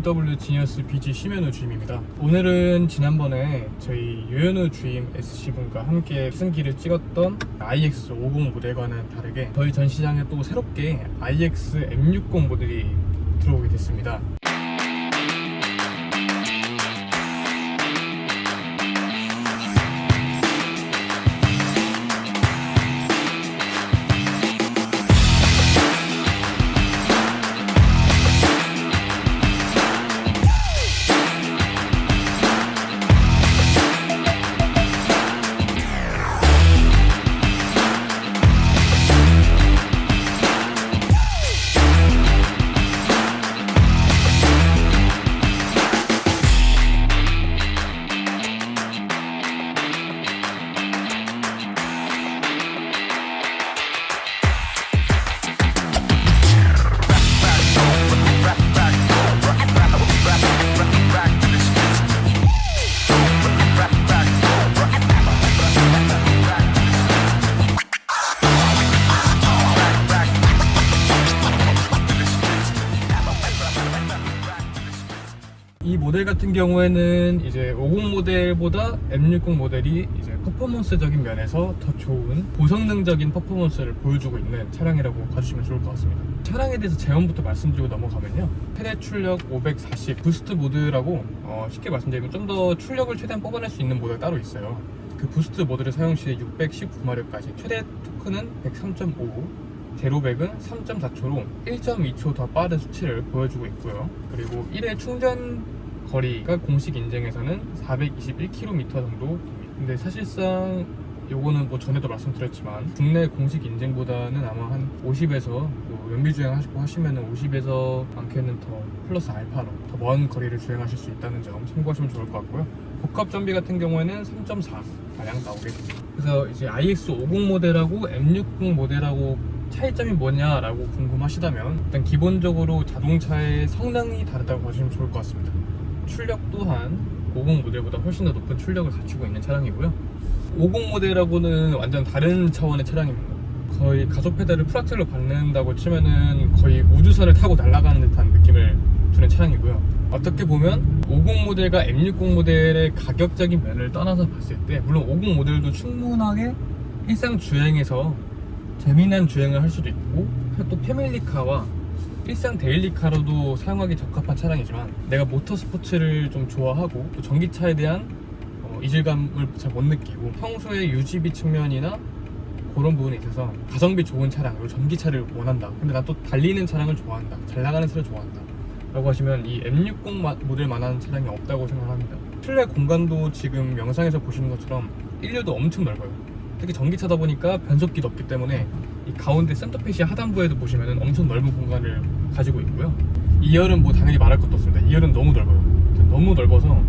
BMW 지니어스 BG 심현우 주임입니다. 오늘은 지난번에 저희 유현우 주임 SC분과 함께 승기를 찍었던 iX50 모델과는 다르게 저희 전시장에 또 새롭게 iX M60 모델이 들어오게 됐습니다. 이 모델 같은 경우에는 이제 50 모델보다 M60 모델이 이제 퍼포먼스적인 면에서 더 좋은 고성능적인 퍼포먼스를 보여주고 있는 차량이라고 봐주시면 좋을 것 같습니다. 차량에 대해서 제원부터 말씀드리고 넘어가면요, 최대 출력 540 부스트 모드라고 쉽게 말씀드리면 좀 더 출력을 최대한 뽑아낼 수 있는 모드가 따로 있어요. 그 부스트 모드를 사용 시에 619마력까지, 최대 토크는 103.5, 제로백은 3.4초로 1.2초 더 빠른 수치를 보여주고 있고요. 그리고 1회 충전 거리가 공식 인증에서는 421km 정도. 근데 사실상 요거는 뭐 전에도 말씀드렸지만 국내 공식 인증보다는 아마 한 50에서 뭐 연비 주행하시고 하시면은 50에서 많게는 더 플러스 알파로 더 먼 거리를 주행하실 수 있다는 점 참고하시면 좋을 것 같고요. 복합 전비 같은 경우에는 3.4 가량 나오게 됩니다. 그래서 이제 iX50 모델하고 M60 모델하고 차이점이 뭐냐라고 궁금하시다면, 일단 기본적으로 자동차의 성능이 다르다고 보시면 좋을 것 같습니다. 출력 또한 50 모델보다 훨씬 더 높은 출력을 갖추고 있는 차량이고요. 50 모델하고는 완전 다른 차원의 차량입니다. 거의 가속 페달을 풀악셀로 밟는다고 치면은 거의 우주선을 타고 날아가는 듯한 느낌을 주는 차량이고요. 어떻게 보면 50 모델과 M60 모델의 가격적인 면을 떠나서 봤을 때, 물론 50 모델도 충분하게 일상 주행에서 재미난 주행을 할 수도 있고, 또 패밀리카와 일상 데일리카로도 사용하기 적합한 차량이지만, 내가 모터스포츠를 좀 좋아하고 또 전기차에 대한 이질감을 잘 못 느끼고 평소에 유지비 측면이나 그런 부분에 있어서 가성비 좋은 차량, 그리고 전기차를 원한다, 근데 난 또 달리는 차량을 좋아한다, 잘 나가는 차를 좋아한다 라고 하시면 이 M60 모델만한 차량이 없다고 생각합니다. 실내 공간도 지금 영상에서 보시는 것처럼 일류도 엄청 넓어요. 특히 전기차다 보니까 변속기도 없기 때문에 이 가운데 센터페시아 하단부에도 보시면 엄청 넓은 공간을 가지고 있고요. 2열은 뭐 당연히 말할 것도 없습니다. 2열은 너무 넓어요. 너무 넓어서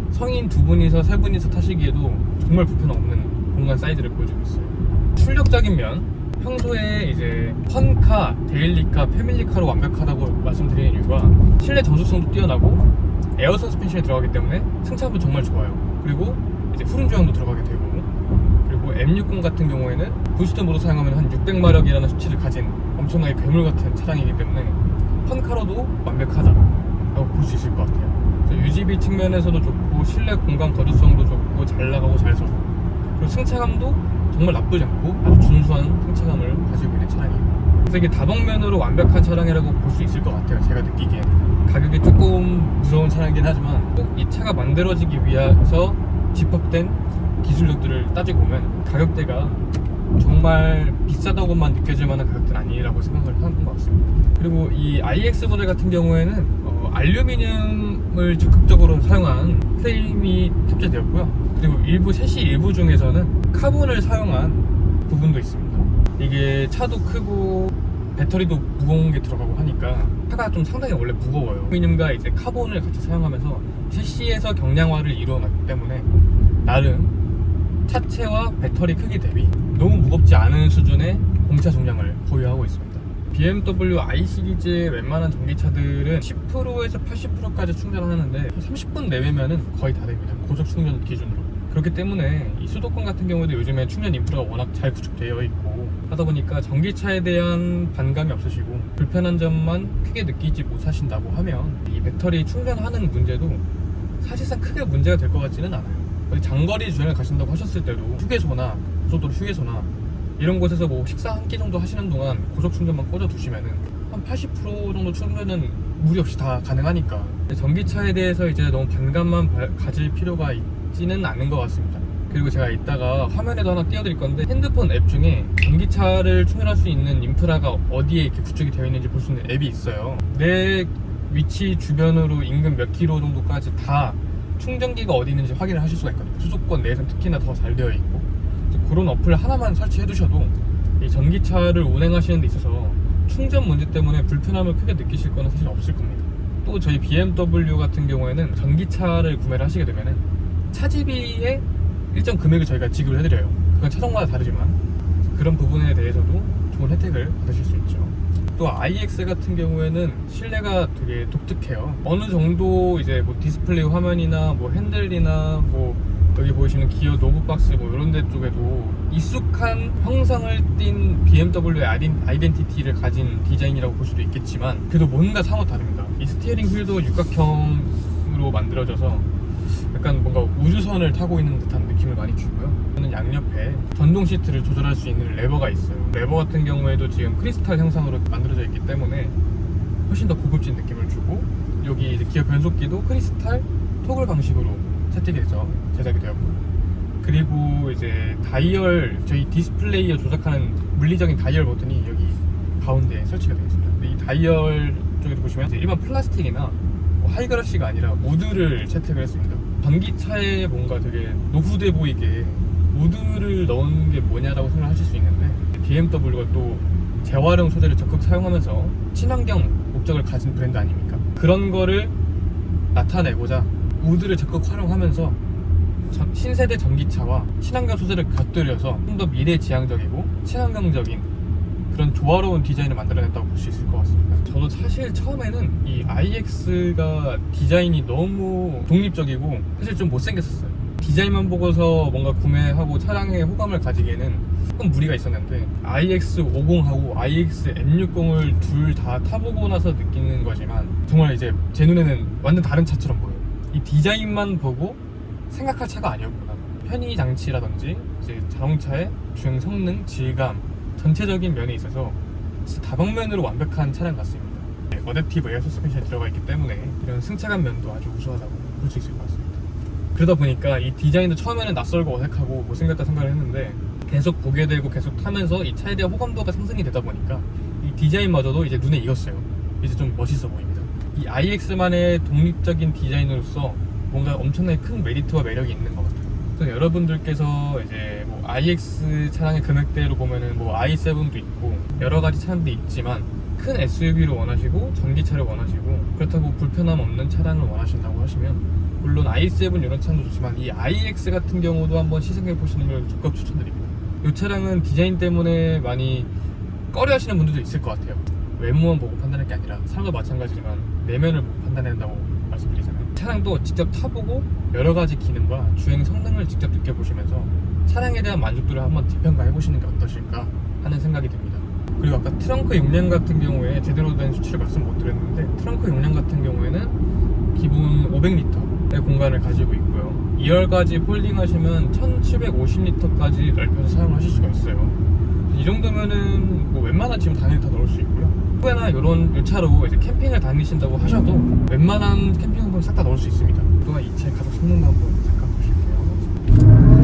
성인 2분이서 3분이서 타시기에도 정말 불편 없는 공간 사이즈를 보여주고 있어요. 출력적인 면, 평소에 이제 펀카, 데일리카, 패밀리카로 완벽하다고 말씀드리는 이유가 실내 정숙성도 뛰어나고 에어 서스펜션이 들어가기 때문에 승차감도 정말 좋아요. 그리고 이제 후륜 조향도 들어가게 되고, 그리고 M60 같은 경우에는 부스트 모드 사용하면 한 600마력이라는 수치를 가진 엄청나게 괴물 같은 차량이기 때문에 펀카로도 완벽하다고 볼 수 있을 것 같아요. 그래서 유지비 측면에서도 좋고, 실내 공간 거주성도 좋고, 잘 나가고 잘 서고, 그리고 승차감도 정말 나쁘지 않고 아주 준수한 승차감을 가지고 있는 차량이에요. 그래서 이게 다방면으로 완벽한 차량이라고 볼 수 있을 것 같아요. 제가 느끼기엔 가격이 조금 무서운 차량이긴 하지만, 꼭 이 차가 만들어지기 위해서 집합된 기술력들을 따지고 보면 가격대가 정말 비싸다고만 느껴질 만한 가격대는 아니라고 생각을 하는 것 같습니다. 그리고 이 iX 모델 같은 경우에는 알루미늄을 적극적으로 사용한 프레임이 탑재되었고요. 그리고 일부 셰시 일부 중에서는 카본을 사용한 부분도 있습니다. 이게 차도 크고 배터리도 무거운 게 들어가고 하니까 차가 좀 상당히 원래 무거워요. 알루미늄과 이제 카본을 같이 사용하면서 셰시에서 경량화를 이루어놨기 때문에 나름 차체와 배터리 크기 대비 너무 무겁지 않은 수준의 공차重量을 보유하고 있습니다. BMW i 시리즈의 웬만한 전기차들은 10%에서 80%까지 충전을 하는데 30분 내외면은 거의 다 됩니다. 고속 충전 기준으로. 그렇기 때문에 이 수도권 같은 경우에도 요즘에 충전 인프라가 워낙 잘 구축되어 있고 하다 보니까 전기차에 대한 반감이 없으시고 불편한 점만 크게 느끼지 못하신다고 하면 이 배터리 충전하는 문제도 사실상 크게 문제가 될 것 같지는 않아요. 장거리 주행을 가신다고 하셨을 때도 휴게소나 고속도로 휴게소나 이런 곳에서 뭐 식사 한 끼 정도 하시는 동안 고속 충전만 꽂아 두시면은 한 80% 정도 충전은 무리 없이 다 가능하니까 전기차에 대해서 이제 너무 반감만 가질 필요가 있지는 않은 것 같습니다. 그리고 제가 이따가 화면에도 하나 띄워드릴 건데 핸드폰 앱 중에 전기차를 충전할 수 있는 인프라가 어디에 이렇게 구축이 되어 있는지 볼 수 있는 앱이 있어요. 내 위치 주변으로 인근 몇 킬로 정도까지 다 충전기가 어디 있는지 확인을 하실 수가 있거든요. 수도권 내에서는 특히나 더 잘 되어 있고 그런 어플 하나만 설치해 두셔도 이 전기차를 운행하시는 데 있어서 충전 문제 때문에 불편함을 크게 느끼실 거는 사실 없을 겁니다. 또 저희 BMW 같은 경우에는 전기차를 구매를 하시게 되면은 차지비의 일정 금액을 저희가 지급을 해드려요. 그건 차종마다 다르지만 그런 부분에 대해서도 좋은 혜택을 받으실 수 있죠. 또 IX 같은 경우에는 실내가 되게 독특해요. 어느 정도 이제 뭐 디스플레이 화면이나 뭐 핸들이나 뭐 여기 보이시는 기어 노브 박스 뭐 이런 데 쪽에도 익숙한 형상을 띈 BMW의 아이덴티티를 가진 디자인이라고 볼 수도 있겠지만 그래도 뭔가 사뭇 다릅니다. 이 스티어링 휠도 육각형으로 만들어져서 약간 뭔가 우주선을 타고 있는 듯한 느낌을 많이 주고요. 저는 양옆에 전동 시트를 조절할 수 있는 레버가 있어요. 레버 같은 경우에도 지금 크리스탈 형상으로 만들어져 있기 때문에 훨씬 더 고급진 느낌을 주고 여기 이제 기어 변속기도 크리스탈 토글 방식으로 채택이 돼서 제작이 되었고요. 그리고 이제 다이얼, 저희 디스플레이어 조작하는 물리적인 다이얼 버튼이 여기 가운데에 설치가 되어 있습니다. 근데 이 다이얼 쪽에도 보시면 이제 일반 플라스틱이나 뭐 하이그라시가 아니라 우드를 채택을 했습니다. 전기차에 뭔가 되게 노후돼 보이게 우드를 넣은 게 뭐냐라고 생각하실 수 있는데 BMW가 또 재활용 소재를 적극 사용하면서 친환경 목적을 가진 브랜드 아닙니까? 그런 거를 나타내고자 우드를 적극 활용하면서 신세대 전기차와 친환경 소재를 곁들여서 좀 더 미래지향적이고 친환경적인 그런 조화로운 디자인을 만들어냈다고 볼 수 있을 것 같습니다. 저도 사실 처음에는 이 IX가 디자인이 너무 독립적이고 사실 좀 못생겼었어요. 디자인만 보고서 뭔가 구매하고 차량에 호감을 가지기에는 조금 무리가 있었는데 IX50하고 IX M60을 둘 다 타보고 나서 느끼는 거지만 정말 이제 제 눈에는 완전 다른 차처럼 보여요. 이 디자인만 보고 생각할 차가 아니었구나. 편의 장치라든지 이제 자동차의 주행 성능, 질감 전체적인 면에 있어서 진짜 다방면으로 완벽한 차량 같습니다. 어댑티브 에어 서스펜션이 들어가 있기 때문에 이런 승차감 면도 아주 우수하다고 볼 수 있을 것 같습니다. 그러다 보니까 이 디자인도 처음에는 낯설고 어색하고 못생겼다 생각을 했는데 계속 보게 되고 계속 타면서 이 차에 대한 호감도가 상승이 되다 보니까 이 디자인마저도 이제 눈에 익었어요. 이제 좀 멋있어 보입니다. 이 IX만의 독립적인 디자인으로서 뭔가 엄청나게 큰 메리트와 매력이 있는 것 같아요. 그래서 여러분들께서 이제 뭐 IX 차량의 금액대로 보면은 뭐 i7도 있고 여러 가지 차량들이 있지만 큰 SUV를 원하시고 전기차를 원하시고 그렇다고 불편함 없는 차량을 원하신다고 하시면 물론 i7 이런 차도 좋지만 이 IX 같은 경우도 한번 시승해 보시는 걸 적극 추천드립니다. 이 차량은 디자인 때문에 많이 꺼려 하시는 분들도 있을 것 같아요. 외모만 보고 판단할 게 아니라 사람도 마찬가지지만 내면을 보고 판단해야 한다고 말씀드리잖아요. 차량도 직접 타보고 여러 가지 기능과 주행 성능을 직접 느껴보시면서 차량에 대한 만족도를 한번 재평가해 보시는 게 어떠실까 하는 생각이 듭니다. 그리고 아까 트렁크 용량 같은 경우에 제대로 된 수치를 말씀 못 드렸는데 트렁크 용량 같은 경우에는 기본 500리터의 공간을 가지고 있고요. 2열까지 폴딩 하시면 1750리터까지 넓혀서 사용하실 수가 있어요. 이 정도면은 뭐 웬만한 짐 당연히 다 넣을 수 있고요. 후배나 이런 차로 이제 캠핑을 다니신다고 하셔도 웬만한 캠핑용품 싹 다 넣을 수 있습니다. 또한 이 차의 가속 성능도 한번 잠깐 보실게요.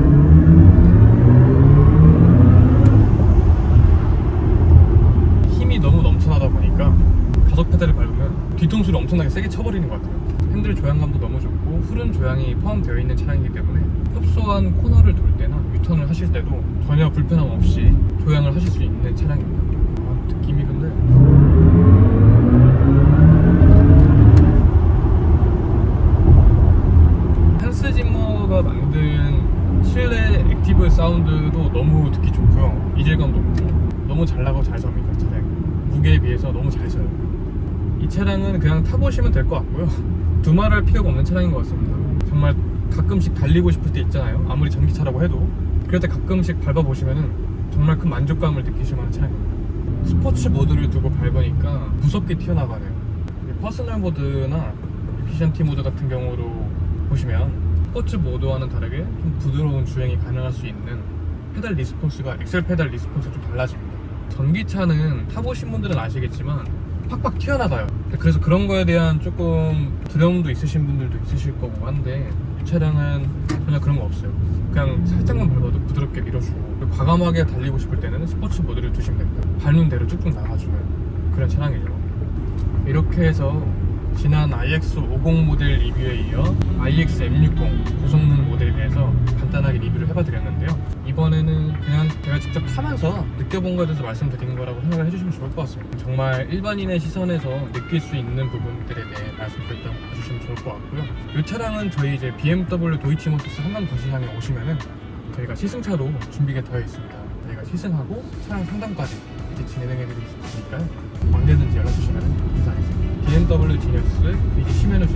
힘이 너무 넘쳐나다 보니까 가속 페달을 밟으면 뒤통수를 엄청나게 세게 쳐버리는 것 같아요. 핸들 조향감도 너무 좋고 후륜 조향이 포함되어 있는 차량이기 때문에 협소한 코너를 돌 때나 유턴을 하실 때도 전혀 불편함 없이 조향을 하실 수 있는 차량입니다. 느낌이 근데 한스 짐머가 만든 실내 액티브 사운드도 너무 듣기 좋고요. 이질감도 없고 너무 잘 나가고 잘 섭니다. 차량이 무게에 비해서 너무 잘 서요. 이 차량은 그냥 타보시면 될 것 같고요. 두말할 필요가 없는 차량인 것 같습니다. 정말 가끔씩 달리고 싶을 때 있잖아요. 아무리 전기차라고 해도 그럴 때 가끔씩 밟아보시면은 정말 큰 만족감을 느끼실 만한 차량입니다. 스포츠 모드를 두고 밟으니까 무섭게 튀어나가네요. 퍼스널 모드나 에피션티 모드 같은 경우로 보시면 스포츠 모드와는 다르게 좀 부드러운 주행이 가능할 수 있는 페달 리스폰스가 엑셀 페달 리스폰스가 좀 달라집니다. 전기차는 타보신 분들은 아시겠지만 팍팍 튀어나가요. 그래서 그런 거에 대한 조금 두려움도 있으신 분들도 있으실 거고 한데 이 차량은 전혀 그런 거 없어요. 그냥 살짝만 밟아도 부드럽게 밀어주고 과감하게 달리고 싶을 때는 스포츠 모드를 두시면 됩니다. 밟는 대로 쭉쭉 나가주는 그런 차량이죠. 이렇게 해서 지난 iX50 모델 리뷰에 이어 iX M60 고성능 모델에 대해서 간단하게 리뷰를 해봐 드렸는데요. 이번에는 그냥 제가 직접 타면서 느껴본 거에 대해서 말씀드린 거라고 생각을 해주시면 좋을 것 같습니다. 정말 일반인의 시선에서 느낄 수 있는 부분들에 대해 말씀드렸다고 봐주시면 좋을 것 같고요. 이 차량은 저희 이제 BMW 도이치모터스 한남 도시장에 오시면은 저희가 시승차로 준비가 되어 있습니다. 저희가 시승하고 차량 상담까지 이제 진행해드릴 수 있으니까요. 언제든지 연락 주시면 감사하겠습니다. BMW 지닉스 BG 심해노